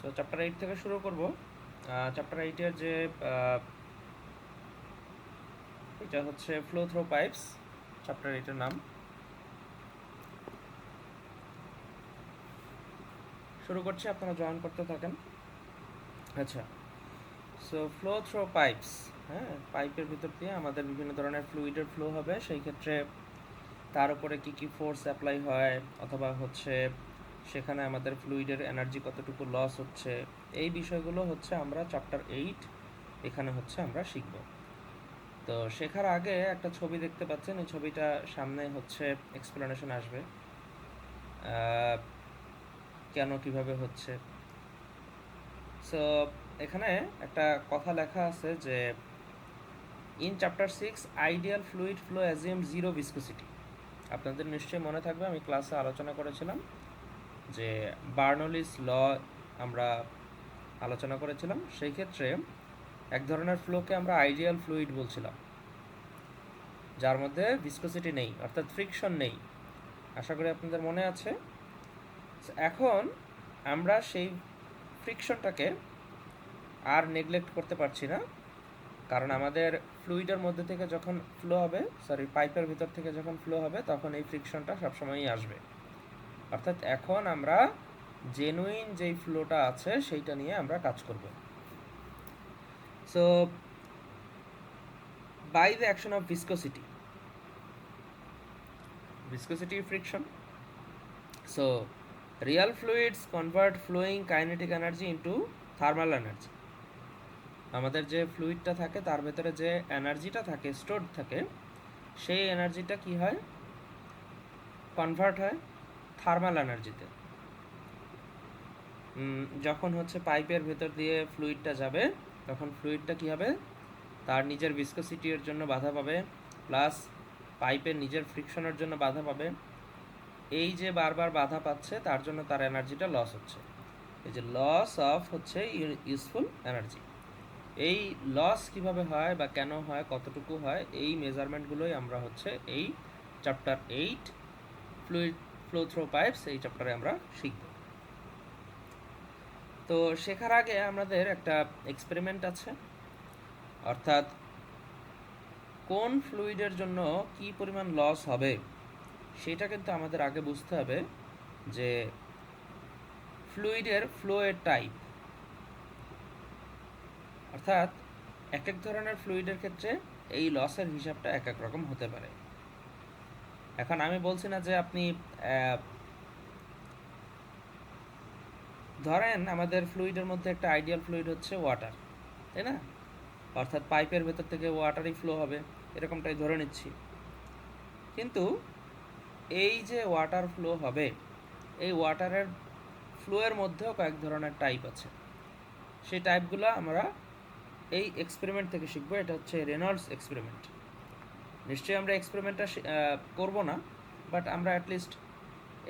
So chapter 8 থেকে শুরু করব। চ্যাপ্টার 8-এর যে এটা হচ্ছে ফ্লো থ্রো পাইপস, চ্যাপ্টার 8-এর নাম। শুরু করছি, আপনারা জয়েন করতে থাকেন। আচ্ছা, সো ফ্লো থ্রো পাইপস, হ্যাঁ, পাইপের ভিতর দিয়ে আমাদের বিভিন্ন ধরনের ফ্লুইডের ফ্লো হবে। সেই ক্ষেত্রে তার উপরে কী কী ফোর্স অ্যাপ্লাই হয়, অথবা হচ্ছে সেখানে আমাদের ফ্লুইডের এনার্জি কতটুকু লস হচ্ছে, এই বিষয়গুলো হচ্ছে আমরা চ্যাপ্টার 8 এখানে হচ্ছে আমরা শিখব। তো শেখার আগে একটা ছবি দেখতে পাচ্ছেন, এই ছবিটা সামনে হচ্ছে এক্সপ্লেনেশন আসবে কেন কিভাবে হচ্ছে। সো এখানে একটা কথা লেখা আছে যে in chapter 6 ideal fluid flow assume zero viscosity. আপনাদের নিশ্চয়ই মনে থাকবে, আমি ক্লাসে আলোচনা করেছিলাম যে বার্নৌলিস ল আমরা আলোচনা করেছিলাম। সেই ক্ষেত্রে এক ধরনের ফ্লোকে আমরা আইডিয়াল ফ্লুইড বলছিলাম, যার মধ্যে ভিসকোসিটি নেই, অর্থাৎ ফ্রিকশন নেই। আশা করি আপনাদের মনে আছে। এখন আমরা সেই ফ্রিকশনটাকে আর নেগলেক্ট করতে পারছি না, কারণ আমাদের ফ্লুইডের মধ্যে থেকে যখন ফ্লো হবে, পাইপের ভিতর থেকে যখন ফ্লো হবে, তখন এই ফ্রিকশনটা সবসময়ই আসবে। অর্থাৎ এখন আমরা জেনুইন যেই ফ্লোটা আছে সেইটা নিয়ে আমরা কাজ করব। So by the action of viscosity, viscosity friction. So real fluids convert flowing kinetic energy into thermal energy. আমাদের যে ফ্লুইডটা থাকে তার ভেতরে যে এনার্জিটা থাকে, স্টোরড থাকে, সেই এনার্জিটা কি হয়, কনভার্ট হয় থার্মাল এনার্জিতে। যখন হচ্ছে পাইপের ভেতর দিয়ে ফ্লুইডটা যাবে, তখন ফ্লুইডটা কি হবে, তার নিজের ভিসকোসিটির জন্য বাধা পাবে, প্লাস পাইপের নিজের ফ্রিকশনের জন্য বাধা পাবে। এই যে বারবার বাধা পাচ্ছে, তার জন্য তার এনার্জিটা লস হচ্ছে। এই যে লস অফ হচ্ছে ইউজফুল এনার্জি। এই লস কিভাবে হয় বা কেন হয়, কতটুকু হয়, এই মেজারমেন্টগুলোই আমরা হচ্ছে এই chapter 8 fluid flow through pipes, এই চ্যাপ্টারে আমরা শিখব। তো শেখার আগে আমাদের একটা এক্সপেরিমেন্ট আছে, অর্থাৎ কোন ফ্লুইডের জন্য কি পরিমাণ লস হবে সেটা কিন্তু আমাদের আগে বুঝতে হবে। যে ফ্লুইডের ফ্লো এর টাইপ, অর্থাৎ এক এক ধরনের ফ্লুইডের ক্ষেত্রে এই লসের হিসাবটা এক এক রকম হতে পারে। এখন আমি বলছি না যে আপনি ধরেন আমাদের ফ্লুইডের মধ্যে একটা আইডিয়াল ফ্লুইড হচ্ছে ওয়াটার, তাই না? অর্থাৎ পাইপের ভেতর থেকে ওয়াটারই ফ্লো হবে, এরকমটাই ধরে নিচ্ছি। কিন্তু এই যে ওয়াটার ফ্লো হবে, এই ওয়াটারের ফ্লোয়ের মধ্যেও কয়েক ধরনের টাইপ আছে। সেই টাইপগুলো আমরা এই এক্সপেরিমেন্ট থেকে শিখবো। এটা হচ্ছে রেনল্ডস এক্সপেরিমেন্ট। নিশ্চয়ই আমরা এক্সপেরিমেন্টটা করব না, বাট আমরা অ্যাটলিস্ট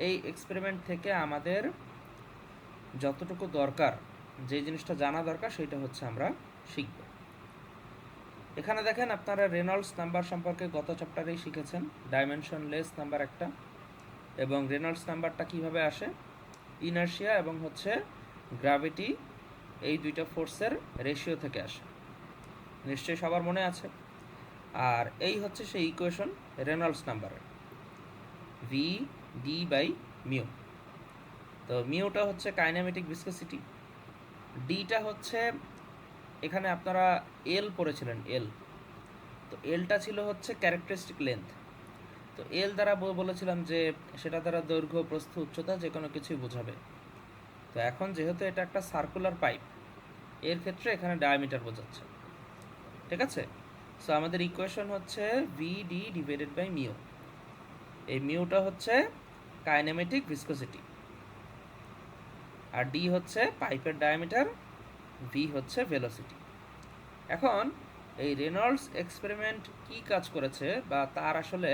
এই এক্সপেরিমেন্ট থেকে আমাদের যতটুকু দরকার, যে জিনিসটা জানা দরকার, সেটা হচ্ছে আমরা শিখব। এখানে দেখেন, আপনারা রেনল্ডস নাম্বার সম্পর্কে গত চ্যাপ্টারেই শিখেছেন, ডাইমেনশনলেস নাম্বার একটা। এবং রেনল্ডস নাম্বারটা কিভাবে আসে, ইনার্শিয়া এবং হচ্ছে গ্র্যাভিটি, এই দুইটা ফোর্সের রেশিও থেকে আসে। নিশ্চয়ই সবার মনে আছে। আর এই হচ্ছে সেই ইকুয়েশন রেনল্ডস নাম্বারের, ভি ডি বাই মিউ। তো মিউটা হচ্ছে কাইনেমেটিক ভিসকোসিটি, ডিটা হচ্ছে, এখানে আপনারা এল পড়েছিলেন, এল। তো এলটা ছিল হচ্ছে ক্যারেক্টারিস্টিক লেন্থ। তো এল দ্বারা বলেছিলাম যে সেটা দ্বারা দৈর্ঘ্য, প্রস্থ, উচ্চতা যে কোনো কিছুই বোঝাবে। তো এখন যেহেতু এটা একটা সার্কুলার পাইপ, এর ক্ষেত্রে এখানে ডায়ামিটার বোঝাচ্ছে, ঠিক আছে? সো আমাদের ইকুয়েশন হচ্ছে V D divided by mu. এই মিউটা হচ্ছে কাইনেমেটিক ভিসকোসিটি, আর ডি হচ্ছে পাইপের ডায়ামিটার, ভি হচ্ছে ভেলোসিটি। এখন এই রেনল্ডস এক্সপেরিমেন্ট কি কাজ করেছে, বা তার আসলে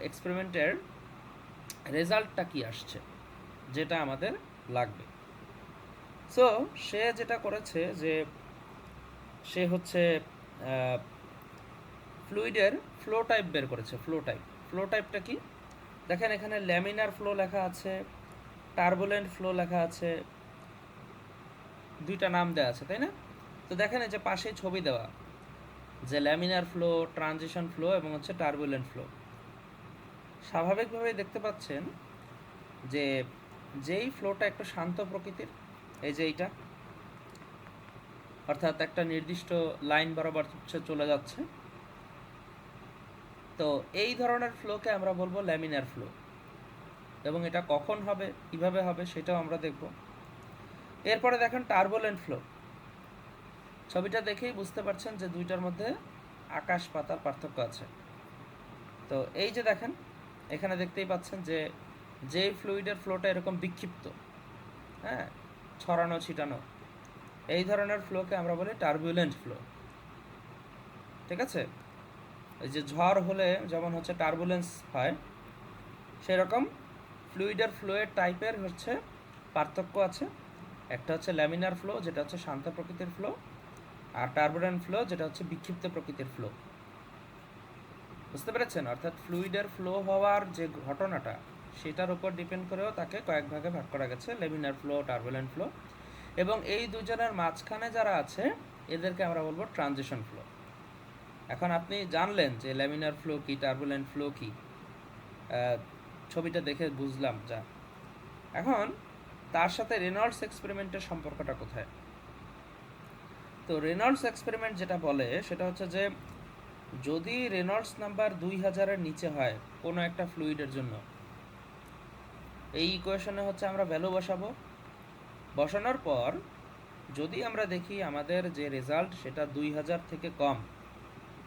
এক্সপেরিমেন্টের রেজাল্টটা কি আসছে, যেটা আমাদের লাগবে। সো সে যেটা করেছে, যে সে হচ্ছে ফ্লুইডের ফ্লো টাইপ বের করেছে। ফ্লো টাইপটা কি, দেখেন এখানে ল্যামিনার ফ্লো লেখা আছে, টার্বুলেন্ট ফ্লো লেখা আছে, দুইটা নাম দেওয়া আছে, তাই না? তো দেখেন এই যে পাশেই ছবি দেওয়া, যে ল্যামিনার ফ্লো, ট্রানজিশন ফ্লো এবং হচ্ছে টার্বুলেন্ট ফ্লো। স্বাভাবিকভাবেই দেখতে পাচ্ছেন যে যেই ফ্লোটা একটু শান্ত প্রকৃতির, এই যে এইটা, অর্থাৎ একটা নির্দিষ্ট লাইন বরাবর হচ্ছে চলে যাচ্ছে, তো এই ধরনের ফ্লোকে আমরা বলবো ল্যামিনার ফ্লো। এবং এটা কখন হবে, কিভাবে হবে, সেটাও আমরা দেখব। এরপরে দেখেন টার্বুলেন্ট ফ্লো। ছবিটা দেখেই বুঝতে পারছেন যে দুইটার মধ্যে আকাশ পাতাল পার্থক্য আছে। তো এই যে দেখেন, এখানে দেখতেই পাচ্ছেন যে যেই ফ্লুইডের ফ্লোটা এরকম বিক্ষিপ্ত, হ্যাঁ, ছড়ানো ছিটানো, এই ধরনের ফ্লোকে আমরা বলি টার্বুলেন্ট ফ্লো। ঠিক আছে? এই যে ঝড় হলে যেমন হচ্ছে টার্বুলেন্স হয়, সেরকম ফ্লুইডের ফ্লোয়ের টাইপের হচ্ছে পার্থক্য আছে। একটা হচ্ছে ল্যামিনার ফ্লো, যেটা হচ্ছে শান্ত প্রকৃতির ফ্লো, আর টার্বুলেন্ট ফ্লো, যেটা হচ্ছে বিক্ষিপ্ত প্রকৃতির ফ্লো। বুঝতে পেরেছেন? অর্থাৎ ফ্লুইডের ফ্লো হওয়ার যে ঘটনাটা, সেটার উপর ডিপেন্ড করেও তাকে কয়েক ভাগে ভাগ করা গেছে, ল্যামিনার ফ্লো, টার্বুলেন্ট ফ্লো। এবং এই দুজনের মাঝখানে যারা আছে এদেরকে আমরা বলবো ট্রানজিশন ফ্লো। এখন আপনি জানলেন যে ল্যামিনার ফ্লো কি, টার্বুলেন্ট ফ্লো কি, ছবিটা দেখে বুঝলাম যা। এখন তার সাথে রেনল্ডস এক্সপেরিমেন্টের সম্পর্কটা কোথায়? তো রেনল্ডস এক্সপেরিমেন্ট যেটা বলে সেটা হচ্ছে যে যদি রেনল্ডস নাম্বার 2000-এর নিচে হয় কোনো একটা ফ্লুইডের জন্য, এই ইকুয়েশনে হচ্ছে আমরা ভ্যালু বসাবো। বসানোর পর যদি আমরা দেখি আমাদের যে রেজাল্ট সেটা 2000 থেকে কম,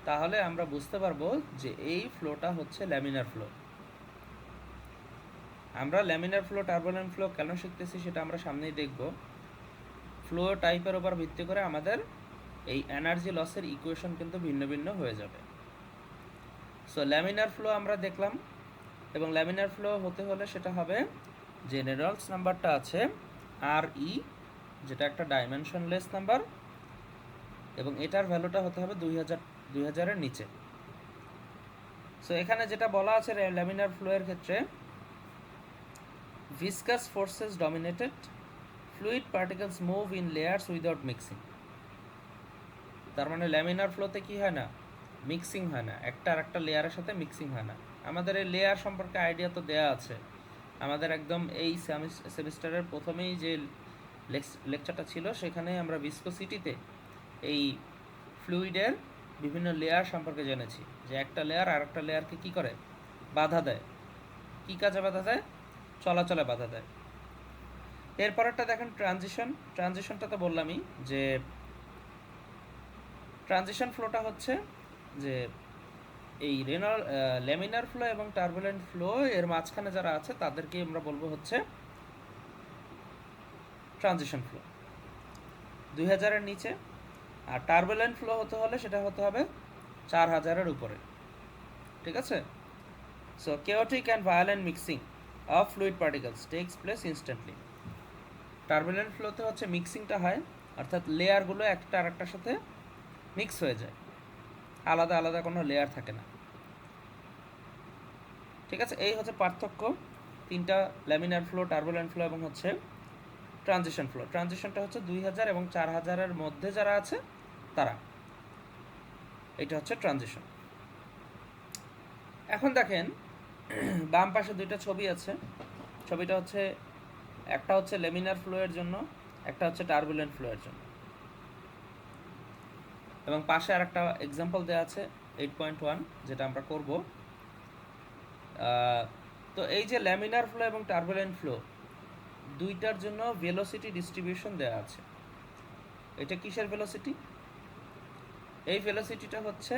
তাহলে আমরা বুঝতে পারবো যে এই ফ্লোটা হচ্ছে ল্যামিনার ফ্লো। আমরা ল্যামিনার ফ্লো, টার্বুলেন্ট ফ্লো কেন শিখতেছি সেটা আমরা সামনেই দেখব। ফ্লো টাইপের উপর ভিত্তি করে আমাদের এই এনার্জি লসের ইকুয়েশন কিন্তু ভিন্ন ভিন্ন হয়ে যাবে। সো ল্যামিনার ফ্লো আমরা দেখলাম, এবং ল্যামিনার ফ্লো হতে হলে সেটা হবে যে রেনল্ডস নাম্বারটা আছে আর ই, যেটা একটা ডাইমেনশনলেস নাম্বার, এবং এটার ভ্যালুটা হতে হবে 2000-এর নিচে। সো এখানে যেটা বলা আছে ল্যামিনার ফ্লো এর ক্ষেত্রে, viscous forces dominated, fluid particles move in layers without mixing। তার মানে ল্যামিনার ফ্লোতে কি হয় না, মিক্সিং হয় না, একটা আর একটা লেয়ারের সাথে মিক্সিং হয় না। আমাদের এই লেয়ার সম্পর্কে আইডিয়া তো দেয়া আছে আমাদের একদম এই সেমিস্টারের প্রথমেই যে লেকচারটা ছিল, সেখানে আমরা ভিসকোসিটিতে এই ফ্লুইডের বিভিন্ন লেয়ার সম্পর্কে জেনেছি, যে একটা লেয়ার আর একটা লেয়ারকে কী করে, বাধা দেয়। কী কাজে বাধা দেয়? চলাচলে বাধা দেয়। এরপরেরটা দেখেন ট্রানজিশন। ট্রানজিশনটা তো বললামই যে ট্রানজিশন ফ্লোটা হচ্ছে যে এই ল্যামিনার ফ্লো এবং টার্বুলেন্ট ফ্লো এর মাঝখানে যারা আছে তাদেরকে আমরা বলবো হচ্ছে ট্রানজিশন ফ্লো, 2000-এর নিচে। আর টার্বুলেন্ট ফ্লো হতে হলে সেটা হতে হবে 4000-এর উপরে। ঠিক আছে? So chaotic and violent mixing of fluid particles takes place instantly। Turbulent ফ্লোতে হচ্ছে মিক্সিংটা হয়, অর্থাৎ লেয়ারগুলো একটা আর একটার সাথে মিক্স হয়ে যায়, আলাদা আলাদা কোনো লেয়ার থাকে না। ঠিক আছে? এই হচ্ছে পার্থক্য তিনটা, ল্যামিনার ফ্লো, টার্বুলেন্ট ফ্লো এবং হচ্ছে ট্রানজিশন ফ্লো। ট্রানজিশনটা হচ্ছে 2000 এবং 4000-এর মধ্যে যারা আছে তারা, এটা হচ্ছে ট্রানজিশন। এখন দেখেন বাম পাশে দুইটা ছবি আছে। ছবিটা হচ্ছে, একটা হচ্ছে ল্যামিনার ফ্লো এর জন্য, একটা হচ্ছে টার্বুলেন্ট ফ্লো এর জন্য, এবং পাশে আর একটা এক্সাম্পল দেওয়া আছে 8.1, যেটা আমরা করব। তো এই যে ল্যামিনার ফ্লো এবং টার্বুলেন্ট ফ্লো দুইটার জন্য ভেলোসিটি ডিস্ট্রিবিউশন দেওয়া আছে। এটা কিসের ভেলোসিটি? এই ভেলোসিটিটা হচ্ছে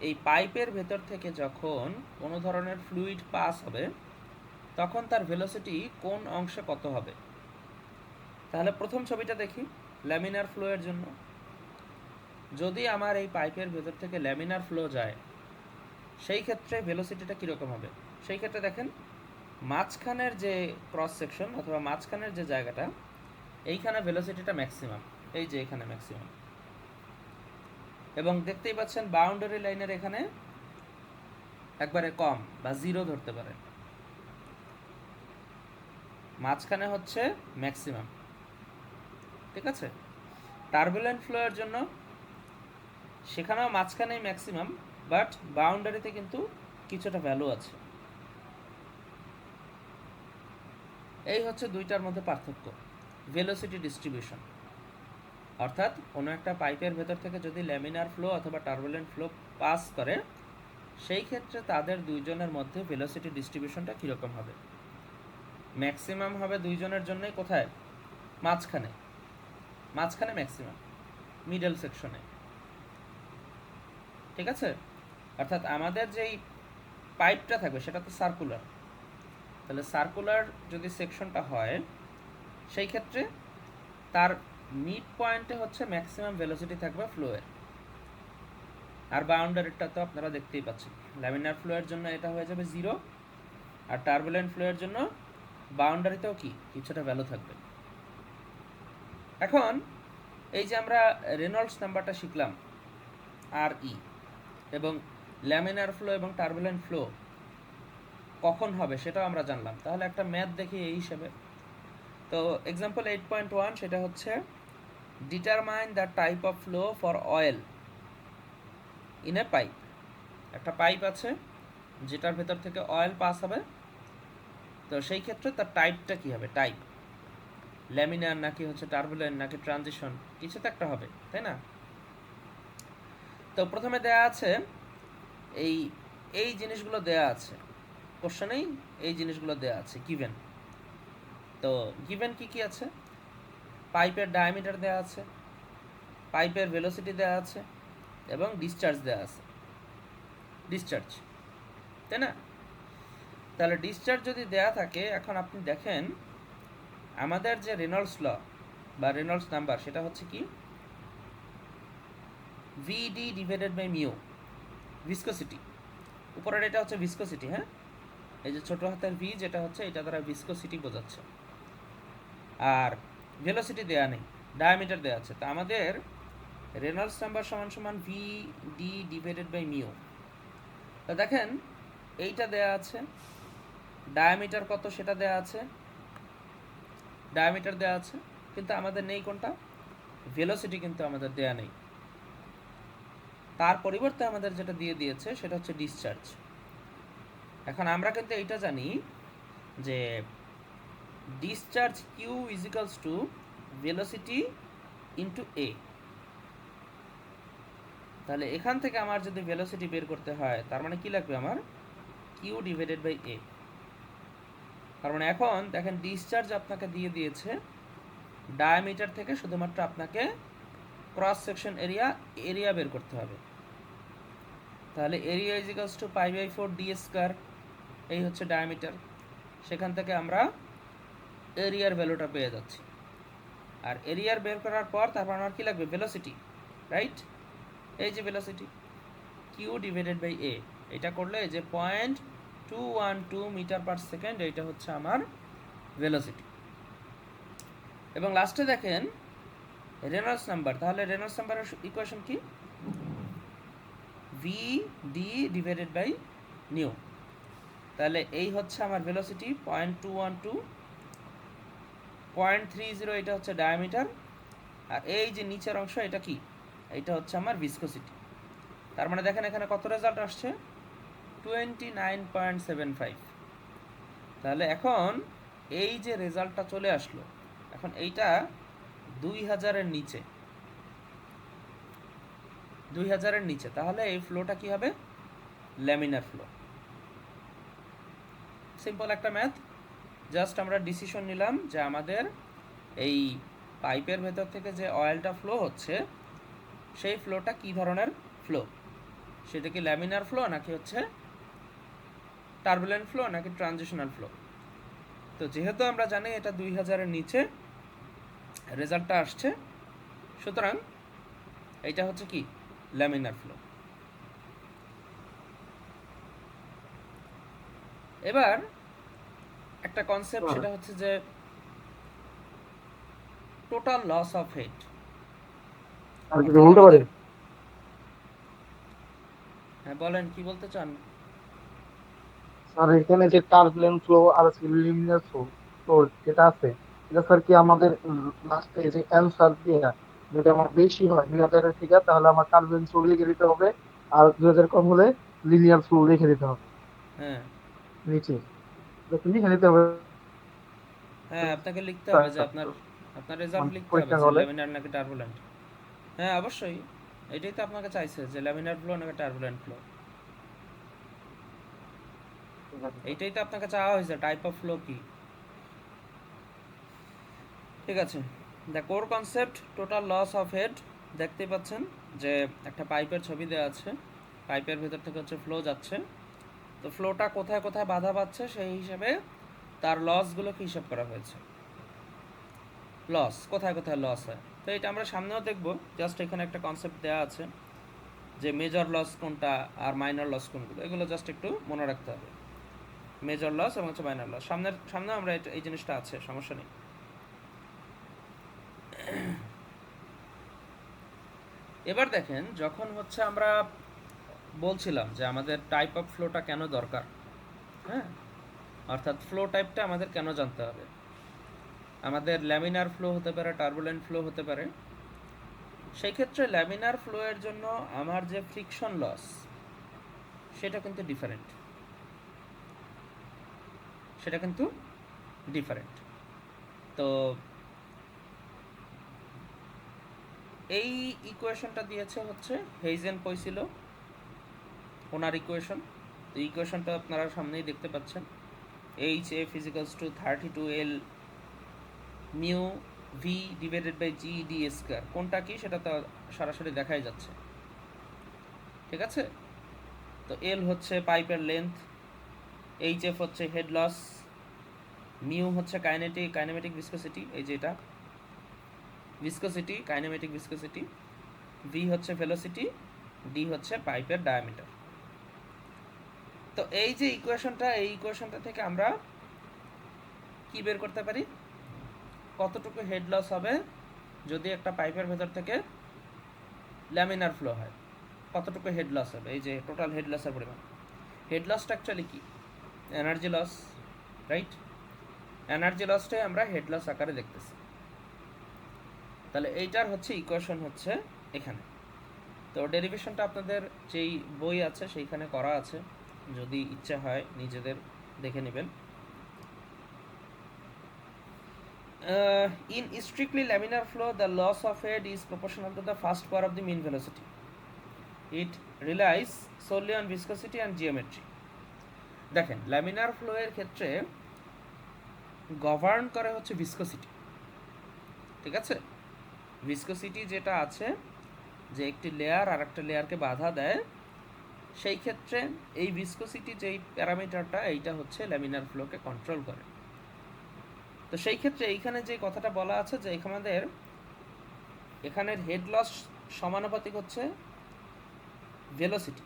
এই পাইপের ভেতর থেকে যখন কোনো ধরনের ফ্লুইড পাস হবে তখন তার ভেলোসিটি কোন অংশে কত হবে। তাহলে প্রথম ছবিটা দেখি ল্যামিনার ফ্লো এর জন্য। যদি আমার এই পাইপের ভেতর থেকে ল্যামিনার ফ্লো যায়, সেই ক্ষেত্রে ভেলোসিটিটা কীরকম হবে? সেই ক্ষেত্রে দেখেন মাঝখানের যে ক্রস সেকশন অথবা মাঝখানের যে জায়গাটা, এইখানে ভেলোসিটিটা ম্যাক্সিমাম, এই যে এখানে ম্যাক্সিমাম। এবং দেখতেই পাচ্ছেন বাউন্ডারি লাইনের এখানে একবারে কম বা জিরো ধরতে পারে, মাঝখানে হচ্ছে ম্যাক্সিমাম। ঠিক আছে। টার্বুলেন্ট ফ্লো এর জন্য সেখানেও মাঝখানেই ম্যাক্সিমাম, বাট বাউন্ডারিতে কিন্তু কিছুটা ভ্যালু আছে। এই হচ্ছে দুইটার মধ্যে পার্থক্য, ভেলোসিটি ডিস্ট্রিবিউশন। অর্থাৎ কোনো একটা পাইপের ভেতর থেকে যদি ল্যামিনার ফ্লো অথবা টার্বুলেন্ট ফ্লো পাস করে, সেই ক্ষেত্রে তাদের দুইজনের মধ্যে ভেলোসিটি ডিস্ট্রিবিউশনটা কীরকম হবে। ম্যাক্সিমাম হবে দুইজনের জন্যই কোথায়, মাঝখানে, মাঝখানে ম্যাক্সিমাম, মিডল সেকশনে, ঠিক আছে। অর্থাৎ আমাদের যেই পাইপটা থাকবে সেটা তো সার্কুলার, তাহলে সার্কুলার যদি সেকশনটা হয় সেই ক্ষেত্রে তার মিড পয়েন্টে হচ্ছে ম্যাক্সিমাম ভেলোসিটি থাকবে ফ্লোয়ের। আর বাউন্ডারিটা তো আপনারা দেখতেই পাচ্ছেন, ল্যামিনার ফ্লোয়ের জন্য এটা হয়ে যাবে 0, আর টার্বুলেন্ট ফ্লোয়ের জন্য বাউন্ডারিতেও কি কিছুটা ভ্যালু থাকবে। এখন এই যে আমরা রেনল্ডস নাম্বারটা শিখলাম আর ই, এবং ল্যামিনার ফ্লো এবং টার্বুলেন্ট ফ্লো কখন হবে সেটাও আমরা জানলাম। তাহলে একটা ম্যাথ দেখি এই হিসেবে। তো এক্সাম্পল 8.1 সেটা হচ্ছে determine the type of flow for oil in a pipe. একটা পাইপ আছে যেটার ভেতর থেকে অয়েল পাস হবে, তো সেই ক্ষেত্রে তার টাইপটা কি হবে, টাইপ ল্যামিনার নাকি হচ্ছে টার্বুলেন্ট নাকি ট্রানজিশন, কিছু তো একটা হবে, তাই না। তো প্রথমে দেয়া আছে এই এই জিনিসগুলো দেয়া আছে কোশ্চেনেই, এই জিনিসগুলো দেয়া আছে গিভেন। তো গিভেন কি কি আছে, পাইপের ডায়ামিটার দেয়া আছে, পাইপের ভেলোসিটি দেয়া আছে, এবং ডিসচার্জ দেয়া আছে, ডিসচার্জ, তাই না। তাহলে ডিসচার্জ যদি দেয়া থাকে, এখন আপনি দেখেন আমাদের যে রেনল্ডস ল বা রেনল্ডস নাম্বার সেটা হচ্ছে কি ভিডি ডিভাইডেড বাই মিউ, ভিসকোসিটি। উপরের এটা হচ্ছে ভিসকোসিটি, হ্যাঁ, এই যে ছোট হাতের ভি যেটা হচ্ছে এটা দ্বারা ভিসকোসিটি বোঝাচ্ছে, আর ভেলোসিটি দেয়া নেই, ডায়ামিটার দেয়া আছে। তো আমাদের রেনল্ডস নাম্বার সমান সমান V D divided by mu. তো দেখেন এইটা দেয়া আছে, ডায়ামিটার কত সেটা দেয়া আছে, ডায়ামিটার দেয়া আছে, কিন্তু আমাদের নেই কোনটা, ভেলোসিটি কিন্তু আমাদের দেয়া নেই। তার পরিবর্তে আমাদের যেটা দিয়ে দিয়েছে সেটা হচ্ছে ডিসচার্জ। এখন আমরা কিন্তু এইটা জানি যে discharge Q is equals to velocity into A. তাহলে এখান থেকে আমার যদি ভেলোসিটি বের করতে হয়, তার মানে কি লাগবে আমার, কিউ ডিভাইডেড বাই এ। তার মানে এখন দেখেন ডিসচার্জ আপনাকে দিয়ে দিয়েছে ডায়ামিটার থেকে শুধুমাত্র আপনাকে ক্রস সেকশন এরিয়া বের করতে হবে। তাহলে area is equals to pi by 4 D square, এই হচ্ছে ডায়ামিটার, সেখান থেকে আমরা এরিয়ার ভ্যালুটা পেয়ে যাচ্ছি। আর এরিয়ার বের করার পর তারপর আমার কি লাগবে, ভেলোসিটি, রাইট। এই যে ভেলোসিটি কিউ ডিভাইডেড বাই এ, এটা করলে এই যে 0.212 মিটার পার সেকেন্ড, এইটা হচ্ছে আমার ভেলোসিটি। এবং লাস্টে দেখেন রেনল্ডস নাম্বার, তাহলে রেনল্ডস নাম্বারের ইকুয়েশন কি, V D divided by nu. তাহলে এই হচ্ছে আমার ভেলোসিটি 0.212, 0.30 এটা হচ্ছে ডায়ামিটার, আর এই যে নিচের অংশ এটা কি, এটা হচ্ছে আমার ভিসকোসিটি। তার মানে দেখেন এখানে কত রেজাল্ট আসছে, 29.75। তাহলে এখন এই যে রেজাল্টটা চলে আসলো, এখন এইটা 2000-এর নিচে, 2000-এর নিচে, তাহলে এই ফ্লোটা কি হবে, ল্যামিনার ফ্লো। সিম্পল একটা ম্যাথ, জাস্ট আমরা ডিসিশন নিলাম যে আমাদের এই পাইপের ভেতর থেকে যে অয়েলটা ফ্লো হচ্ছে সেই ফ্লোটা কি ধরনের ফ্লো, সেটা কি ল্যামিনার ফ্লো নাকি হচ্ছে টার্বুলেন্ট ফ্লো নাকি ট্রানজিশনাল ফ্লো। তো যেহেতু আমরা জানি এটা 2000-এর নিচে রেজাল্টটা আসছে, সুতরাং এইটা হচ্ছে কি ল্যামিনার ফ্লো। এবার একটা কনসেপ্ট, সেটা হচ্ছে যে টোটাল লস অফ হেড। হ্যাঁ বলেন, কি বলতে চান। স্যার এখানে যে টার্বুলেন্ট ফ্লো আর লিমিনার ফ্লো যেটা আছে, এটা স্যার কি আমাদের লাস্টে যে অ্যান্সার দিয়ে যদি আমার বেশি হয় 2000 থেকে, তাহলে আমার টার্বুলেন্ট ফ্লো লিখে দিতে হবে, আর 2000 কম হলে লিনিয়ার ফ্লো লিখে দিতে হবে হ্যাঁ নিচে। এটা লিখে দিতে হবে হ্যাঁ, আপনাকে লিখতে হবে যে স্যার, আপনার আপনার রেজাল্ট মানে লিখতে হবে পরীক্ষার যে হলে। ল্যামিনার নাকি টার্বুলেন্ট। হ্যাঁ অবশ্যই, এটাই তো আপনাকে চাইছে যে ল্যামিনার ফ্লো নাকি টার্বুলেন্ট ফ্লো। ঠিক আছে স্যার। এইটাই তো আপনাকে চাওয়া হয়েছে, টাইপ অফ ফ্লো কি। ঠিক আছে, the core concept total loss of head. দেখতেই পাচ্ছেন যে একটা পাইপের ছবি দেওয়া আছে, পাইপের ভেতর থেকে হচ্ছে ফ্লো যাচ্ছে। তো ফ্লোটা কোথায় কোথায় বাধা পাচ্ছে সেই হিসাবে তার লসগুলোকে হিসাব করা হয়েছে। লস কোথায় কোথায় লস হয়, তো এটা আমরা সামনেও দেখব। জাস্ট এখানে একটা কনসেপ্ট দেওয়া আছে যে মেজর লস কোনটা আর মাইনর লস কোনগুলো, এগুলো জাস্ট একটু মনে রাখতে হবে। মেজর লস এবং হচ্ছে মাইনর লস সামনে আমরা এই জিনিসটা আছে, সমস্যা নেই। এবার দেখেন, যখন হচ্ছে আমরা বলছিলাম যে আমাদের টাইপ অফ ফ্লোটা কেন দরকার, হ্যাঁ, অর্থাৎ ফ্লো টাইপটা আমাদের কেন জানতে হবে। আমাদের ল্যামিনার ফ্লো হতে পারে, টার্বুলেন্ট ফ্লো হতে পারে। সেই ক্ষেত্রে ল্যামিনার ফ্লো এর জন্য আমার যে ফ্রিকশন লস সেটা কিন্তু ডিফারেন্ট, সেটা কিন্তু ডিফারেন্ট। তো এই ইকুয়েশনটা দিয়েছে হচ্ছে হেইজেন পয়সিলো, ওনার ইকুয়েশন। তো ইকুয়েশনটা আপনারা সামনেই দেখতে পাচ্ছেন, H F is equals to 32L mu V divided by G D square. কোনটা কি সেটা তো সরাসরি দেখাই যাচ্ছে, ঠিক আছে। তো এল হচ্ছে পাইপের লেন্থ, এইচ এফ হচ্ছে হেড লস, মিউ হচ্ছে কাইনেমেটিক ভিসকোসিটি, এই যে এটা ভিসকোসিটি, কাইনেমেটিক ভিসকোসিটি, ভি হচ্ছে ভেলোসিটি, ডি হচ্ছে পাইপের ডায়ামিটার। তো এই যে ইকুয়েশনটা, এই ইকুয়েশনটা থেকে আমরা কি বের করতে পারি, কতটুকু হেড লস হবে যদি একটা পাইপের ভেতর থেকে ল্যামিনার ফ্লো হয়, কতটুকু হেড লস হবে, এই যে টোটাল হেড লসের পরিমাণ। হেড লসটা অ্যাকচুয়ালি কি, এনার্জি লস, রাইট। এনার্জি লসটাই আমরা হেড লস আকারে দেখতেছি। তাহলে এইটার হচ্ছে ইকুয়েশন হচ্ছে এখানে। তো ডেরিভেশনটা আপনাদের যেই বই আছে সেইখানে করা আছে, যদি ইচ্ছা হয় নিজেদের দেখে নেবেন। In strictly laminar flow, the loss of head is proportional to the first power of the mean velocity. It relies solely on viscosity and geometry. দেখেন, ল্যামিনার ফ্লো এর ক্ষেত্রে গভর্ন করে হচ্ছে ভিসকোসিটি, ঠিক আছে। ভিসকোসিটি যেটা আছে, যে একটি লেয়ার আর একটা লেয়ারকে বাধা দেয়, সেই ক্ষেত্রে এই ভিসকোসিটি যেই প্যারামিটারটা, এইটা হচ্ছে ল্যামিনার ফ্লোকে কন্ট্রোল করে। তো সেই ক্ষেত্রে এইখানে যে কথাটা বলা আছে যে আমাদের এখানের হেড লস সমানুপাতিক হচ্ছে ভেলোসিটি।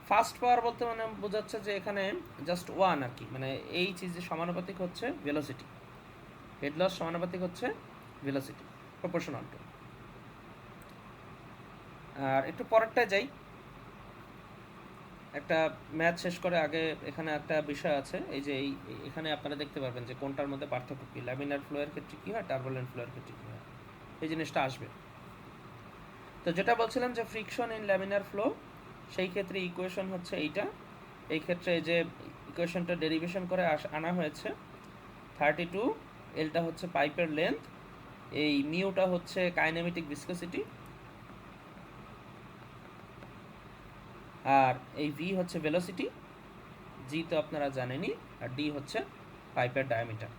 ফাস্ট পাওয়ার বলতে মানে বোঝাচ্ছে যে এখানে জাস্ট ওয়ান আর কি, মানে এই চিজ সমানুপাতিক হচ্ছে ভেলোসিটি, হেড লস সমানুপাতিক হচ্ছে ভেলোসিটি, প্রপোর্শনাল টু। আর একটু পরেরটায় যাই, একটা ম্যাথ শেষ করে আগে এখানে একটা বিষয় আছে, এই যে এখানে আপনারা দেখতে পারবেন যে কোনটার মধ্যে পার্থক্য কী, ল্যামিনার ফ্লোয়ের ক্ষেত্রে কী হয়, টার্বুলেন্ট ফ্লোয়ের ক্ষেত্রে কী হয়, এই জিনিসটা আসবে। তো যেটা বলছিলাম যে ফ্রিকশন ইন ল্যামিনার ফ্লো, সেই ক্ষেত্রে ইকুয়েশন হচ্ছে এইটা। এই ক্ষেত্রে যে ইকুয়েশনটা ডেরিভেশন করে আনা হয়েছে, 32, এলটা হচ্ছে পাইপের লেন্থ, এই মিউটা হচ্ছে কাইনেমেটিক ভিসকোসিটি, আর এই ভি হচ্ছে ভেলোসিটি, জি তো আপনারা জানেনই, আর ডি হচ্ছে পাইপের ডায়ামিটার।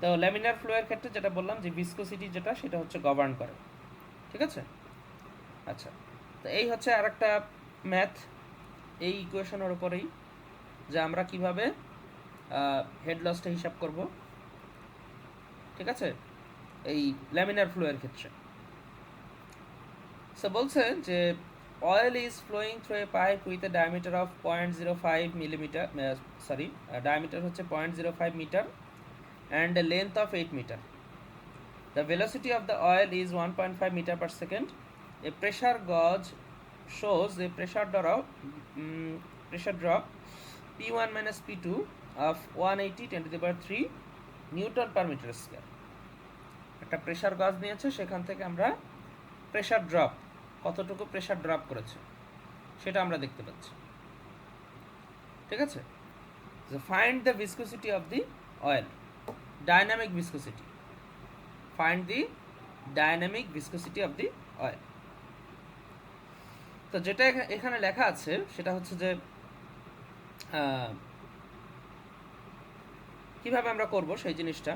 তো ল্যামিনার ফ্লো এর ক্ষেত্রে যেটা বললাম যে ভিসকোসিটি যেটা, সেটা হচ্ছে গভর্ন করে, ঠিক আছে। আচ্ছা, তো এই হচ্ছে আর একটা ম্যাথ এই ইকুয়েশনের উপরেই, যে আমরা কিভাবে হেড লসটা হিসাব করব, ঠিক আছে, এই ল্যামিনার ফ্লো এর ক্ষেত্রে। সো বলছে যে oil is flowing through a pipe with a diameter of 0.05 millimeter, diameter হচ্ছে 0.05 meter and a length of 8 meter. The velocity of the oil is 1.5 meter per second. A pressure gauge shows a pressure drop P1 minus P2 অফ 180 10⁻³ newton per metre square. একটা pressure gauge নিয়েছে, সেখান থেকে আমরা pressure drop, কতটুকু pressure drop করেছে সেটা আমরা দেখতে পাচ্ছি। ঠিক আছে, find the viscosity of the oil, dynamic viscosity, find the dynamic viscosity of the oil. তো যেটা এখানে লেখা আছে সেটা হচ্ছে যে কিভাবে আমরা করব সেই জিনিসটা।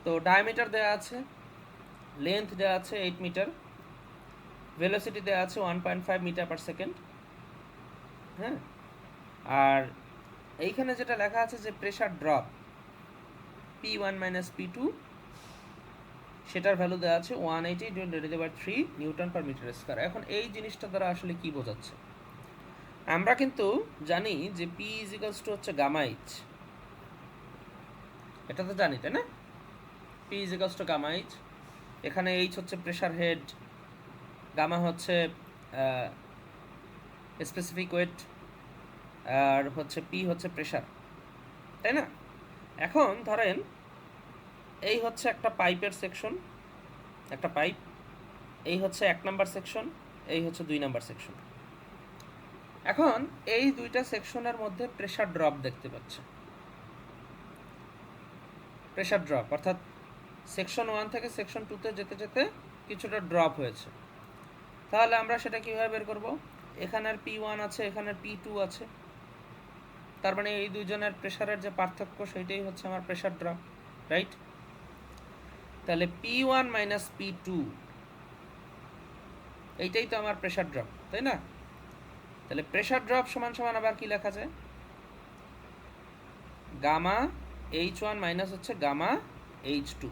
তো ডায়ামিটার দেওয়া আছে, লেন্থ দেওয়া আছে 8 মিটার, ভেলোসিটি দেওয়া আছে 1.5 মিটার পার সেকেন্ড। হ্যাঁ, আর এইখানে যেটা লেখা আছে যে pressure drop P1 minus P2, সেটার ভ্যালু দেওয়া আছে 180 × 10⁻³ নিউটন পার মিটার স্কয়ার। এখন এই জিনিসটা দ্বারা আসলে কি বোঝাচ্ছে? আমরা কিন্তু জানি যে P হচ্ছে গামা এইচ, এটা তো জানি তাই না? P গামা এইচ, এখানে এইচ হচ্ছে প্রেসার হেড, গামা হচ্ছে স্পেসিফিক ওয়েট, আর হচ্ছে পি হচ্ছে প্রেসার, তাই না? এখন ধরেন এই হচ্ছে একটা পাইপের সেকশন, একটা পাইপ, এই হচ্ছে 1 নাম্বার সেকশন, এই হচ্ছে 2 নাম্বার সেকশন। এখন এই দুইটা সেকশনের মধ্যে প্রেসার ড্রপ দেখতে পাচ্ছে, প্রেসার ড্রপ অর্থাৎ সেকশন 1 থেকে সেকশন 2-তে যেতে যেতে কিছুটা ড্রপ হয়েছে। তাহলে আমরা সেটা কিভাবে বের করব? এখানের P1 আছে, এখানের P2 আছে, তার মানে এই দুইজনের প্রেসারের যে পার্থক্য সেটাই হচ্ছে আমার প্রেসার ড্রপ, রাইট? তাহলে P1 মাইনাস P2, এইটাই তো আমার প্রেসার ড্রপ, তাই না? তাহলে প্রেসার ড্রপ সমান সমান আবার কি লেখা যায়? গামা H1 মাইনাস হচ্ছে gamma H2,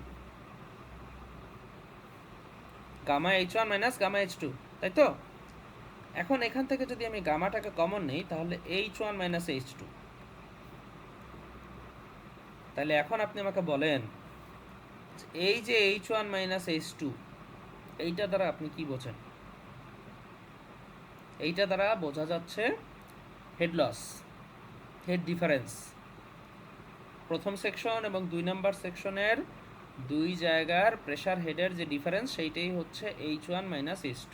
gamma H1 minus gamma H2, তাই তো? এখন এখান থেকে যদি আমি গামাটাকে কমন নেই তাহলে H1 মাইনাস H2। তাহলে এখন আপনি আমাকে বলেন এই যে H1 মাইনাস H2, এইটা দ্বারা আপনি কি বোঝেন? এইটা দ্বারা বোঝা যাচ্ছে হেড লস, হেড ডিফারেন্স। প্রথম সেকশন এবং 2 নাম্বার সেকশনের দুই জায়গার প্রেসার হেডের যে ডিফারেন্স সেইটাই হচ্ছে H1 মাইনাস H2।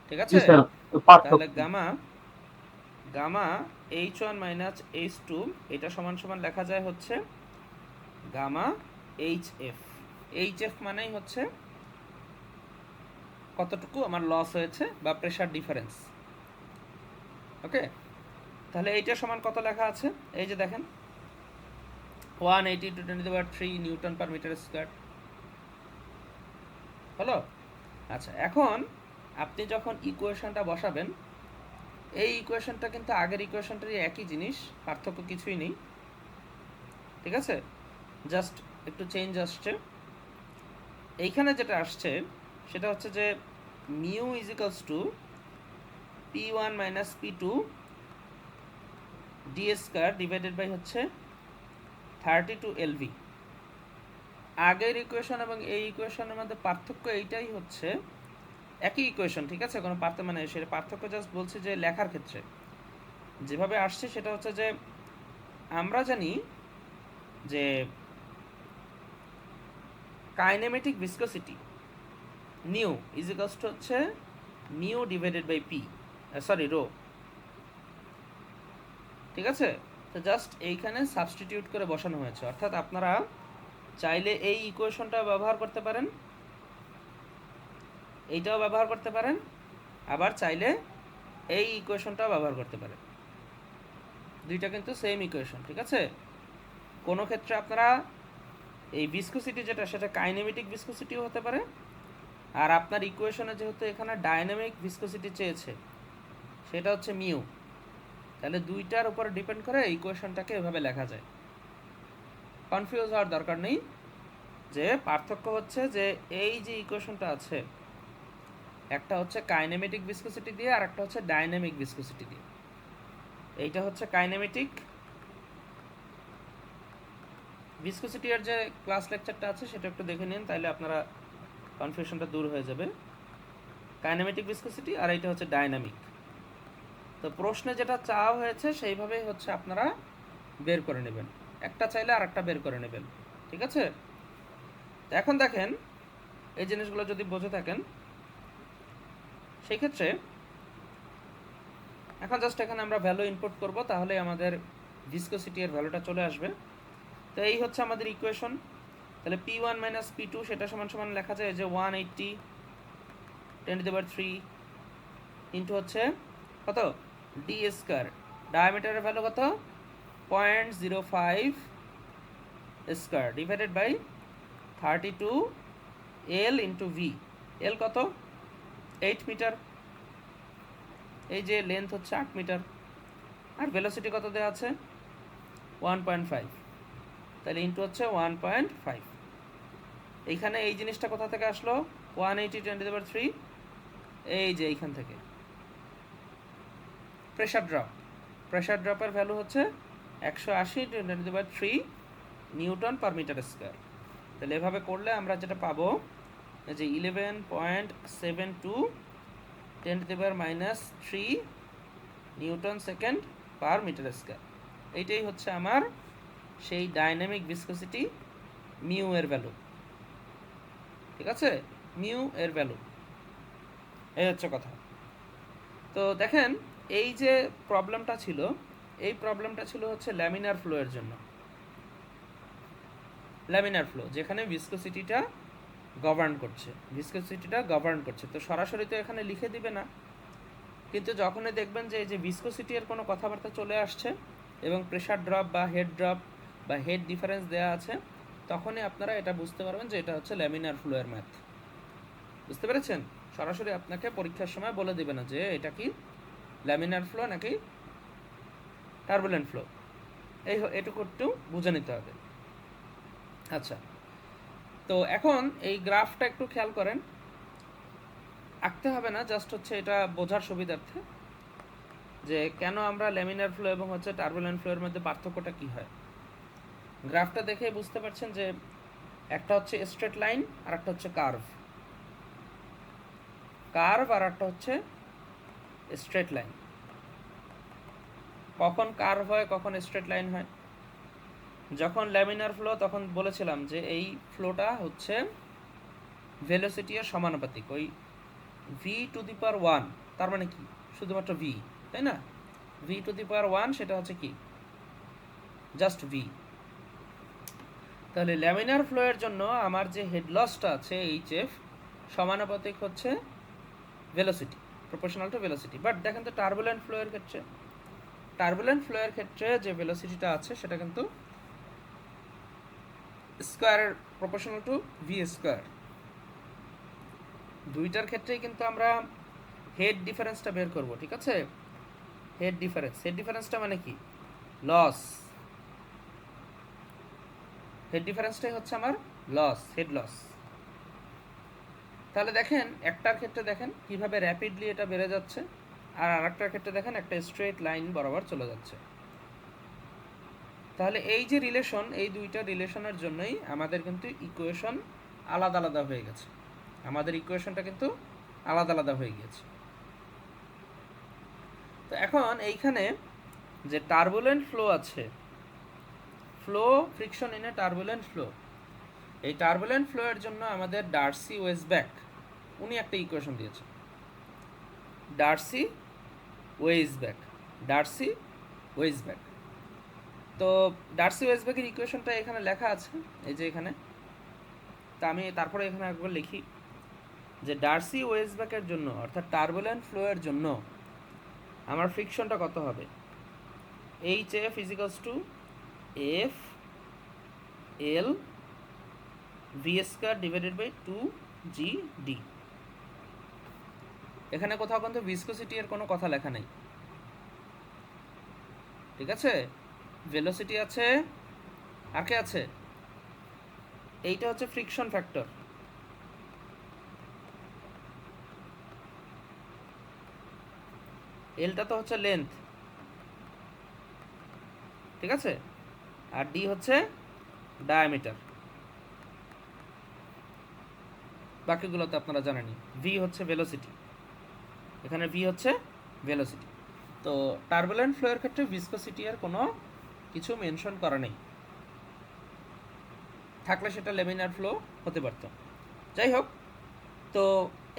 ঠিক আছে? তাহলে গামা H1 মাইনাস H2 এটা সমান সমান লেখা যায় হচ্ছে গামা HF। HF মানেই হচ্ছে কতটুকু আমার লস হয়েছে বা প্রেসার ডিফারেন্স। ওকে, তাহলে এইটা সমান কত লেখা আছে? এই যে দেখেন 180 × 10⁻³ নিউটন পার মিটার স্কয়ার হলো। আচ্ছা, এখন আপনি যখন ইকুয়েশনটা বসাবেন, এই ইকুয়েশনটা কিন্তু আগের ইকুয়েশনটারই একই জিনিস, পার্থক্য কিছুই নেই। ঠিক আছে, জাস্ট একটু চেঞ্জ আসছে। এইখানে যেটা আসছে সেটা হচ্ছে যে mu is equals to P1 minus P2 D square divided by হচ্ছে 32 LV। আগের ইকুয়েশন এবং এই ইকুয়েশনের মধ্যে পার্থক্য এইটাই হচ্ছে, একই ইকুয়েশন, ঠিক আছে, কোনো পার্থক্য মানে সেটা পার্থক্য জাস্ট বলছে যে লেখার ক্ষেত্রে যেভাবে আসছে সেটা হচ্ছে যে আমরা জানি যে kinematic viscosity nu is equals to হচ্ছে mu divided by P, sorry rho. ঠিক আছে, তো জাস্ট এইখানে সাবস্টিটিউট করে বসানো হয়েছে, অর্থাৎ আপনারা চাইলে এই ইকুয়েশনটা ব্যবহার করতে পারেন, এইটাও ব্যবহার করতে পারেন, আবার চাইলে এই ইকুয়েশনটাও ব্যবহার করতে পারেন। দুইটা কিন্তু সেম ইকুয়েশন, ঠিক আছে? কোনো ক্ষেত্রে আপনারা এই ভিসকোসিটি যেটা সেটা কাইনেমেটিক ভিসকোসিটিও হতে পারে, আর আপনার ইকুয়েশনে যেহেতু এখানে ডাইনামিক ভিসকোসিটি চেয়েছে সেটা হচ্ছে মিউ, তাহলে দুইটার উপর ডিপেন্ড করে ইকুয়েশনটাকে এভাবে লেখা যায়। কনফিউজ হওয়ার দরকার নেই, যে পার্থক্য হচ্ছে যে এই যে ইকুয়েশনটা আছে একটা হচ্ছে কাইনেমেটিক ভিসকোসিটি দিয়ে আর একটা হচ্ছে ডাইনামিক ভিসকোসিটি দিয়ে। এইটা হচ্ছে কাইনেমেটিক ভিসকোসিটি এর যে ক্লাস লেকচারটা আছে সেটা একটু দেখে নিন, তাহলে আপনারা কনফিউশনটা দূর হয়ে যাবে। কাইনেমেটিক ভিসকোসিটি আর এইটা হচ্ছে ডাইনামিক। তো প্রশ্নে যেটা চাওয়া হয়েছে সেইভাবেই হচ্ছে আপনারা বের করে নেবেন, একটা চাইলে আর একটা বের করে নেবেন, ঠিক আছে? তো এখন দেখেন এই জিনিসগুলো যদি বুঝে থাকেন সেই ক্ষেত্রে এখন জাস্ট এখানে আমরা ভ্যালু ইনপুট করব, তাহলে আমাদের ভিসকোসিটি এর ভ্যালুটা চলে আসবে। তো এই হচ্ছে আমাদের ইকুয়েশন। তাহলে P1 মাইনাস P2 সেটা সমান সমান লেখা যায় যে 180 10⁻³ ইন্টু হচ্ছে কত ডি স্কয়ার, ডায়ামিটারের ভ্যালু কত 0.05 square divided by 32 L into V. L কত 8 মিটার, এই যে লেন্থ হচ্ছে 8 মিটার, আর ভেলোসিটি কত দেওয়া আছে 1.5, তাহলে ইন্টু হচ্ছে 1.5। এইখানে এই জিনিসটা কোথা থেকে আসলো 180 10⁻³ এই যে এইখান থেকে। প্রেশার ড্রপের ভ্যালু হচ্ছে 180 10⁻³ নিউটন পার মিটার স্কয়ার। তাহলে এভাবে করলে আমরা যেটা পাবো যে 11.72 10⁻³ newton second per metre square. এইটাই হচ্ছে আমার সেই ডাইনামিক ভিসকোসিটি মিউ এর ভ্যালু, ঠিক আছে? মিউ এর ভ্যালু, এই হচ্ছে কথা। তো দেখেন এই যে প্রবলেমটা ছিল, এই প্রবলেমটা ছিল হচ্ছে ল্যামিনার ফ্লো এর জন্য। ল্যামিনার ফ্লো যেখানে ভিসকোসিটিটা গভর্ন করছে, তো সরাসরি তো এখানে লিখে দিবে না, কিন্তু যখনই দেখবেন যে এই যে ভিসকোসিটি এর কোনো কথাবার্তা চলে আসছে এবং প্রেশার ড্রপ বা হেড ড্রপ বা হেড ডিফারেন্স দেওয়া আছে, তখনই আপনারা এটা বুঝতে পারবেন যে এটা হচ্ছে ল্যামিনার ফ্লো এর ম্যাথ। বুঝতে পেরেছেন? সরাসরি আপনাকে পরীক্ষার সময় বলে দিবে না যে এটা কি ল্যামিনার ফ্লো নাকি টার্বুলেন্ট ফ্লো, এটুকু একটু বুঝে নিতে হবে। আচ্ছা, তো এখন এই গ্রাফটা একটু খেয়াল করেন, আঁকতে হবে না, জাস্ট হচ্ছে এটা বোঝার সুবিধার্থে যে কেন আমরা ল্যামিনার ফ্লো এবং হচ্ছে টার্বুলেন্ট ফ্লো এর মধ্যে পার্থক্যটা কি হয়। গ্রাফটা দেখে বুঝতে পারছেন যে একটা হচ্ছে স্ট্রেট লাইন আর একটা হচ্ছে কার্ভ আর একটা হচ্ছে স্ট্রেট লাইন। কখন কার্ভ হয় কখন স্ট্রেট লাইন হয়? যখন ল্যামিনার ফ্লো তখন বলেছিলাম যে এই ফ্লোটা হচ্ছে ভেলোসিটি এর সমানুপাতিক, ওই v⁻⁴ তার মানে কি শুধুমাত্র v, তাই না? v⁻⁴ সেটা হচ্ছে কি জাস্ট v। তাহলে ল্যামিনার ফ্লো এর জন্য আমার যে হেড লসটা আছে hf সমানুপাতিক হচ্ছে velocity, proportional to velocity. But দেখেন তো টার্বুলেন্ট ফ্লো এর ক্ষেত্রে যে ভেলোসিটিটা আছে সেটা কিন্তু square proportional to V square. দুইটার ক্ষেত্রেই কিন্তু আমরা হেড ডিফারেন্সটা বের করব, ঠিক আছে? হেড ডিফারেন্সটা মানে কি লস, হেড ডিফারেন্সটাই হচ্ছে আমার হেড লস। তাহলে দেখেন একটার ক্ষেত্রে দেখেন কিভাবে র্যাপিডলি এটা বেড়ে যাচ্ছে, আর আরেকটার ক্ষেত্রে দেখেন একটা স্ট্রেট লাইন বরাবর চলে যাচ্ছে। তাহলে এই যে রিলেশন, এই দুইটা রিলেশনের জন্যই আমাদের কিন্তু ইকুয়েশন আলাদা আলাদা হয়ে গেছে, আমাদের ইকুয়েশনটা কিন্তু আলাদা আলাদা হয়ে গিয়েছে। তো এখন এইখানে যে টার্বুলেন্ট ফ্লো আছে, flow friction in a turbulent flow, এই টার্বুলেন্ট ফ্লো এর জন্য আমাদের ডার্সি ওয়েসব্যাক উনি একটা ইকুয়েশন দিয়েছেন, ডার্সি ওয়েসব্যাক। তো ডার্সি ওয়েসব্যাকের ইকুয়েশনটা এখানে লেখা আছে, এই যে এখানে। তা আমি তারপরে এখানে একবার লিখি যে ডার্সি ওয়েসব্যাকের জন্য অর্থাৎ টার্বুলেন্ট ফ্লো এর জন্য আমার ফ্রিকশনটা কত হবে, hf = f l v² divided by 2gd। এখানে কোথাও কিন্তু ভিসকোসিটি এর কোনো কথা লেখা নেই, ঠিক আছে? ভেলোসিটি আছে, আর কে আছে? এইটা হচ্ছে ফ্রিকশন ফ্যাক্টর, এলটা তো হচ্ছে লেন্থ, ঠিক আছে? আর ডি হচ্ছে ডায়ামিটার, বাকিগুলো তো আপনারা জানেনই। ভি হচ্ছে ভেলোসিটি, এখানে ভি হচ্ছে ভেলোসিটি। তো টার্বুলেন্ট ফ্লো এর ক্ষেত্রে ভিসকোসিটি এর কোনো কিছু মেনশন করা নেই, থাকলে সেটা লেমিনার ফ্লো হতে পারত। যাই হোক, তো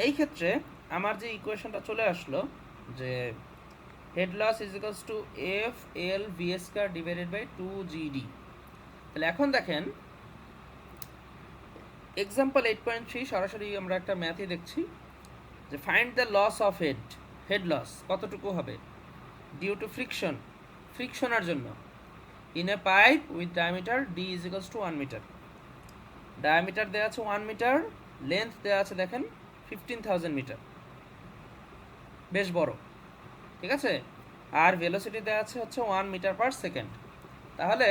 এই ক্ষেত্রে আমার যে ইকুয়েশনটা চলে আসলো যে head loss is equals to F L V square divided by 2GD। তাহলে এখন দেখেন এক্সাম্পল 8.3 সরাসরি আমরা একটা ম্যাথই দেখছি যে find the loss of head loss কতটুকু হবে ডিউ টু ফ্রিকশনের জন্য in a pipe with diameter D is equals to 1 metre. Diameter দেওয়া আছে 1 মিটার, লেন্থ দেওয়া আছে দেখেন 15,000 মিটার, বেশ বড়, ঠিক আছে। আর ভেলোসিটি দেওয়া আছে হচ্ছে 1 মিটার পার সেকেন্ড। তাহলে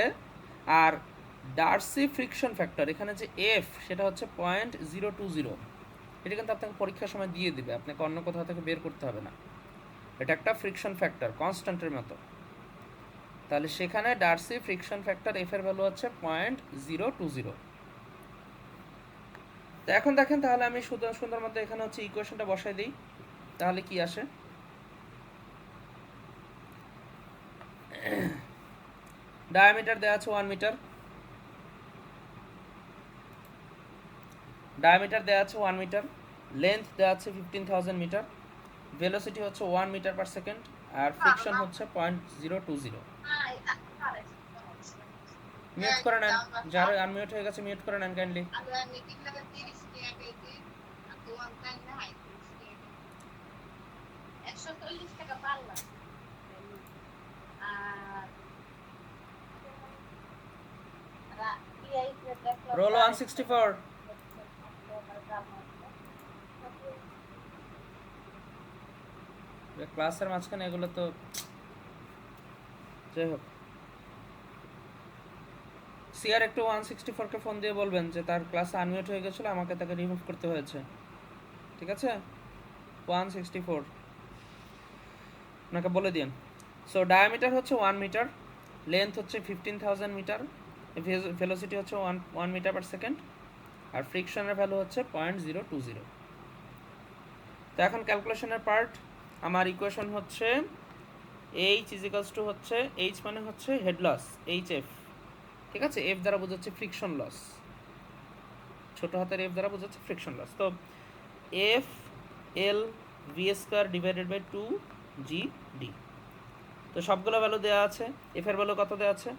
আর ডার্সি ফ্রিকশন ফ্যাক্টর এখানে যে এফ সেটা হচ্ছে 0.020, এটা কিন্তু আপনাকে পরীক্ষার সময় দিয়ে দিবে, আপনাকে অন্য কোথাও থেকে বের করতে হবে না। এটা একটা ফ্রিকশন ফ্যাক্টর কনস্ট্যান্টের মতো। তাহলে সেখানে ডার্সি ফ্রিকশন ফ্যাক্টর এফ এর ভ্যালু হচ্ছে 0.020। তো এখন দেখেন, তাহলে আমি সুন্দর মতো এখানে হচ্ছে ইকুয়েশনটা বসাই দিই, তাহলে কি আসে। ডায়ামিটার দেওয়া আছে 1 মিটার, লেন্থ দেওয়া আছে 15,000 মিটার, ভেলোসিটি হচ্ছে 1 মিটার পার সেকেন্ড, আর ফ্রিকশন হচ্ছে 0.020। মিউট করে নেন, যার আনমিউট হয়ে গেছে মিউট করে নেন কাইন্ডলি। রোল 164। ক্লাসের মাঝখানে এগুলো তো যাই হোক, সিআর একটু 164 কে ফোন দিয়ে বলবেন যে তার ক্লাস আনমিউট হয়ে গেছিল, আমাকে তাকে রিমুভ করতে হয়েছে, ঠিক আছে। 164 আপনাকে বলে দিন। সো ডায়ামিটার হচ্ছে 1 মিটার, লেন্থ হচ্ছে 15,000 মিটার, ভেলোসিটি হচ্ছে 1 মিটার পার সেকেন্ড, আর ফ্রিকশনের ভ্যালু হচ্ছে 0.020। তো এখন ক্যালকুলেশনের পার্ট, আমার ইকুয়েশন হচ্ছে এইচ ইজ ইকালস টু হচ্ছে এইচ মানে হচ্ছে হেড লস এইচ এফ, ঠিক আছে। এফ দ্বারা বোঝাচ্ছে ফ্রিকশন লস, ছোট হাতের এফ দ্বারা বোঝাচ্ছে ফ্রিকশন লস। তো F L V square divided by 2GD। তো সবগুলো ভ্যালু দেওয়া আছে। এফ এর ভ্যালু কত দেওয়া আছে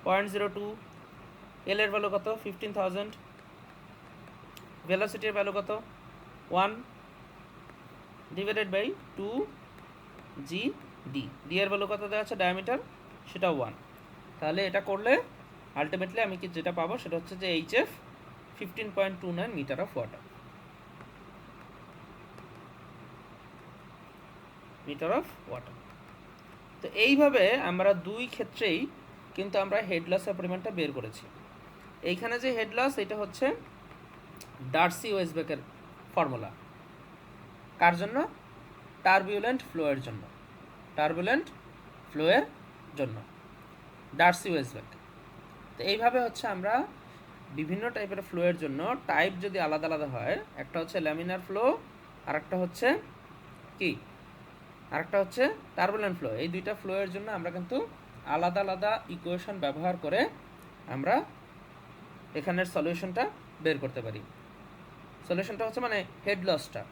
0.02, এল এর ভ্যালু কত 15,000, ভেলোসিটির ভ্যালু কত 1 ডিভাইডেড বাই 2GD। ডি এর ভ্যালু কত দেওয়া আছে ডায়ামিটার, সেটা 1। তাহলে এটা করলে আলটিমেটলি আমি কি যেটা পাবো সেটা হচ্ছে যে H F 15.29 metre of water, তো এইভাবে আমরা দুই ক্ষেত্রেই কিন্তু আমরা হেড লসের পরিমাণটা বের করেছি। এইখানে যে হেড লস এটা হচ্ছে ডার্সি ওয়েসবেকের ফর্মুলা, কার জন্য, টার্বুলেন্ট ফ্লোয়ের জন্য, ডার্সি ওয়েসবেক। তো এইভাবে হচ্ছে আমরা বিভিন্ন টাইপের ফ্লোয়ের জন্য টাইপ যদি আলাদা আলাদা হয়, একটা হচ্ছে ল্যামিনার ফ্লো, আর একটা হচ্ছে কি, আরেকটা হচ্ছে টার্বুলেন্ট ফ্লো, এই দুইটা ফ্লোয়ের জন্য আমরা কিন্তু আলাদা আলাদা ইকুয়েশন ব্যবহার করে আমরা এখানের সলিউশনটা বের করতে পারি। সলিউশনটা হচ্ছে মানে হেড লসটা,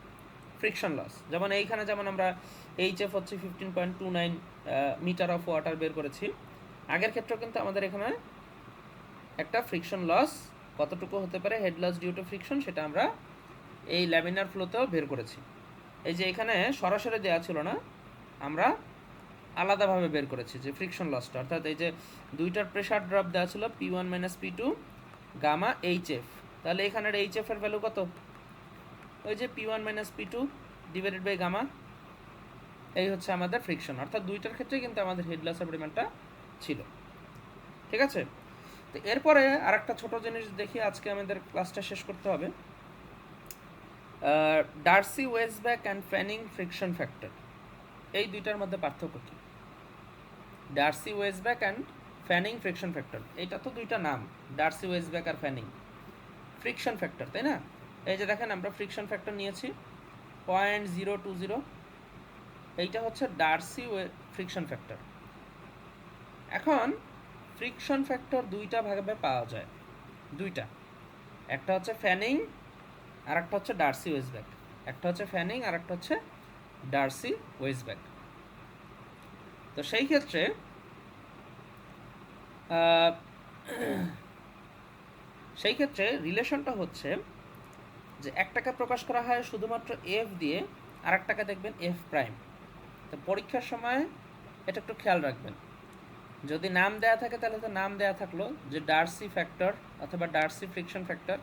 ফ্রিকশন লস। যেমন এইখানে যেমন আমরা এইচএফ হচ্ছে 15.29 মিটার অফ ওয়াটার বের করেছি, আগের ক্ষেত্রেও কিন্তু আমাদের এখানে একটা ফ্রিকশন লস কতটুকু হতে পারে head loss due to friction সেটা আমরা এই ল্যামিনার ফ্লোতেও বের করেছি। এই যে এখানে সরাসরি দেওয়া ছিল না, আমরা আলাদাভাবে বের করেছি যে ফ্রিকশন লসটা, অর্থাৎ এই যে দুইটার প্রেশার ড্রপ দেওয়া ছিল P1 minus P2 gamma HF, তাহলে এখানের এইচএফ এর ভ্যালু কত, ওই যে P1 minus P2 divided by gamma, এই হচ্ছে আমাদের ফ্রিকশন। অর্থাৎ দুইটার ক্ষেত্রে কিন্তু আমাদের হেড লসের পরিমাণটা ছিল, ঠিক আছে। তো এরপরে আর একটা ছোটো জিনিস দেখি, আজকে আমাদের ক্লাসটা শেষ করতে হবে। Darcy Weisbach and Fanning friction factor, এই দুইটার মধ্যে পার্থক্য কী? Darcy Weisbach and Fanning friction factor, এইটা তো দুইটা নাম, ডার্সি ওয়েসব্যাক আর ফ্যানিং ফ্রিকশন ফ্যাক্টর, তাই না। এই যে দেখেন আমরা ফ্রিকশন ফ্যাক্টর নিয়েছি 0.020, এইটা হচ্ছে ডার্সি ফ্রিকশন ফ্যাক্টর। এখন ফ্রিকশন ফ্যাক্টর দুইটা ভাবে পাওয়া যায়, দুইটা, একটা হচ্ছে ফ্যানিং আর একটা হচ্ছে ডার্সি ওয়েসব্যাক। একটা হচ্ছে ফ্যানিং আর একটা হচ্ছে ডার্সি ওয়েসব্যাক। তো সেই ক্ষেত্রে আহ, সেই ক্ষেত্রে রিলেশনটা হচ্ছে যে একটাকে প্রকাশ করা হয় শুধুমাত্র এফ দিয়ে, আর একটাকে দেখবেন এফ প্রাইম। তো পরীক্ষার সময় এটা একটু খেয়াল রাখবেন, যদি নাম দেয়া থাকে তাহলে তো নাম দেয়া থাকলো যে ডার্সি ফ্যাক্টর অথবা ডার্সি ফ্রিকশন ফ্যাক্টর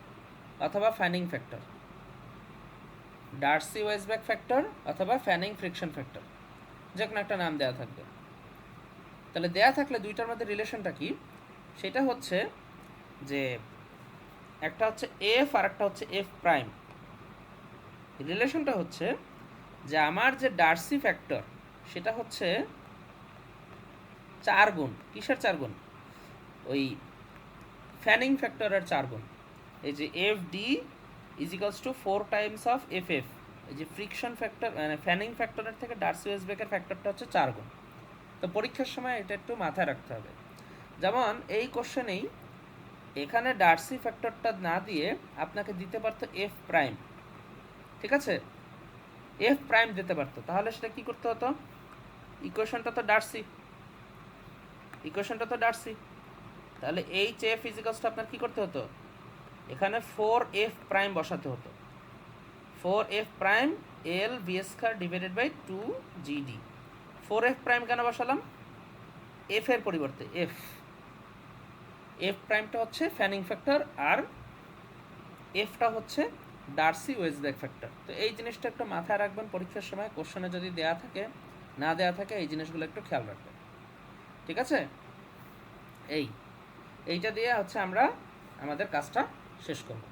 অথবা ফ্যানিং ফ্যাক্টর, ডার্সি ওয়েসব্যাক ফ্যাক্টর অথবা ফ্যানিং ফ্রিকশন ফ্যাক্টর, যে কোনো একটা নাম দেয়া থাকবে। তাহলে দেয়া থাকলে দুইটার মধ্যে রিলেশনটা কি, সেটা হচ্ছে যে একটা হচ্ছে এফ আর একটা হচ্ছে এফ প্রাইম। রিলেশনটা হচ্ছে যে আমার যে ডার্সি ফ্যাক্টর সেটা হচ্ছে 4 গুণ, কিসের 4 গুণ, ওই ফ্যানিং ফ্যাক্টরের 4 গুণ। এই যে F D is equals two 4 Times of F F, এই যে ফ্রিকশন ফ্যাক্টর মানে ফ্যানিং ফ্যাক্টরের থেকে ডার্সি ওয়েসব্যাকের ফ্যাক্টরটা হচ্ছে 4 গুণ। তো পরীক্ষার সময় এটা একটু মাথায় রাখতে হবে। যেমন এই কোশ্চেনেই এখানে ডার্সি ফ্যাক্টরটা না দিয়ে আপনাকে দিতে পারতো এফ প্রাইম, ঠিক আছে, এফ প্রাইম দিতে পারতো, তাহলে সেটা কি করতে হতো, ইকুয়েশনটা তো ডার্সি, ইকুয়েশনটা তো ডার্সি, তাহলে এইচ এফ ইজিকালস টু আপনার কি করতে হতো, এখানে 4f প্রাইম বসাতে হতো, 4f prime L V square divided by 2gd। 4f prime কেন বসালাম, এফ এর পরিবর্তে এফ, এফ প্রাইমটা হচ্ছে ফ্যানিং ফ্যাক্টর আর এফটা হচ্ছে ডার্সি ওয়েসব্যাক ফ্যাক্টর। তো এই জিনিসটা একটু মাথায় রাখবেন পরীক্ষার সময়, কোশ্চেনে যদি দেয়া থাকে না দেয়া থাকে এই জিনিসগুলো একটু খেয়াল রাখবেন, ঠিক আছে। এইটা দিয়ে হচ্ছে আমরা আমাদের কাজটা শেষ করব।